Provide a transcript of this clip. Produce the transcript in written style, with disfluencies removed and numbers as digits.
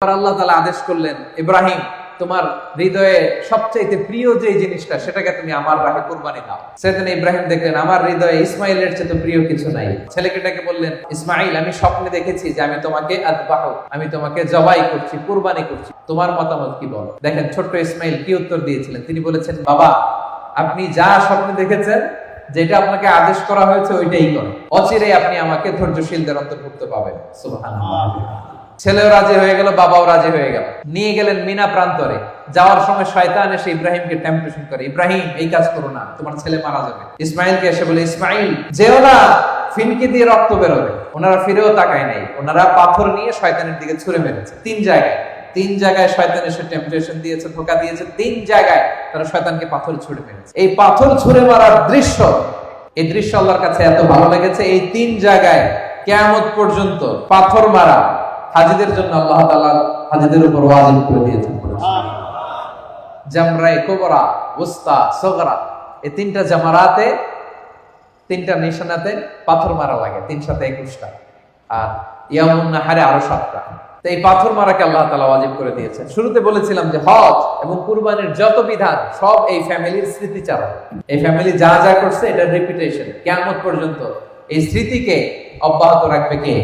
আল্লাহ তাআলা আদেশ করলেন, ইব্রাহিম তোমার হৃদয়ে সবচাইতে প্রিয় যে জিনিসটা সেটাকে তুমি আমার রাহে কুরবানি দাও। সেদিন ইব্রাহিম দেখলেন আমার হৃদয়ে ইসমাইলের চেয়ে প্রিয় কিছু নাই। ছেলেকে ডেকে বললেন, ইসমাইল আমি স্বপ্নে দেখেছি যে আমি তোমাকে আযবাহু, আমি তোমাকে জবাই করছি, কুরবানি করছি, তোমার মতামত কি বল? দেখেন ছোট্ট ইসমাইল কি উত্তর দিয়েছিলেন। তিনি বলেছেন, বাবা আপনি যা স্বপ্নে দেখেছেন, যেটা আপনাকে আদেশ করা হয়েছে ওইটাই করেন, অচিরেই আপনি আমাকে ধৈর্যশীলদের অন্তর্ভুক্ত পাবেন। সুবহানাল্লাহ। ছেলেও রাজি হয়ে গেল, বাবাও রাজি হয়ে গেল। নিয়ে গেলেন মিনা প্রান্তরে। যাওয়ার সময় শয়তান এসে ইব্রাহিমকে টেম্পটেশন করে, ইব্রাহিম এই কাজ করো না, তোমার ছেলে মারা যাবে। ইসমাইলকে এসে বলে, ইসমাইল যেও না, ফিনকি দিয়ে রক্ত বেরোবে। ওনারা ফিরেও তাকায় নাই, ওনারা পাথর নিয়ে শয়তানের দিকে ছুঁড়ে মেরেছে। তিন জায়গায় শয়তান এসে টেম্পটেশন দিয়েছে, ধোঁকা দিয়েছে। 3 জায়গায় তারা শয়তানকে পাথর ছুঁড়ে মেরেছে। এই পাথর ছুঁড়ে মারার দৃশ্য, এই দৃশ্য আল্লাহর কাছে এত ভালো লেগেছে, এই 3 জায়গায় কিয়ামত পর্যন্ত পাথর মারা হাজীদের জন্য আল্লাহ তাআলা হাজীদের উপর ওয়াজিব করে দিয়েছেন। জামরায়ে কুবরা, উসতা, সগরা, এই 3টা জামারাতে, 3টা নিশানাতে পাথর মারা লাগে। 3 সাথে 21টা, আর ইয়ামুন নাহারে আরো 7টা। তো এই পাথর মারাকে আল্লাহ তাআলা ওয়াজিব করে দিয়েছেন। শুরুতে বলেছিলাম যে হজ এবং কুরবানির যত বিধান সব এই ফ্যামিলির স্মৃতিচারণ। এই ফ্যামিলি যা যা করছে এটা রিপিটেশন, কিয়ামত পর্যন্ত এই স্মৃতিকে অব্যাহত রাখবে কে?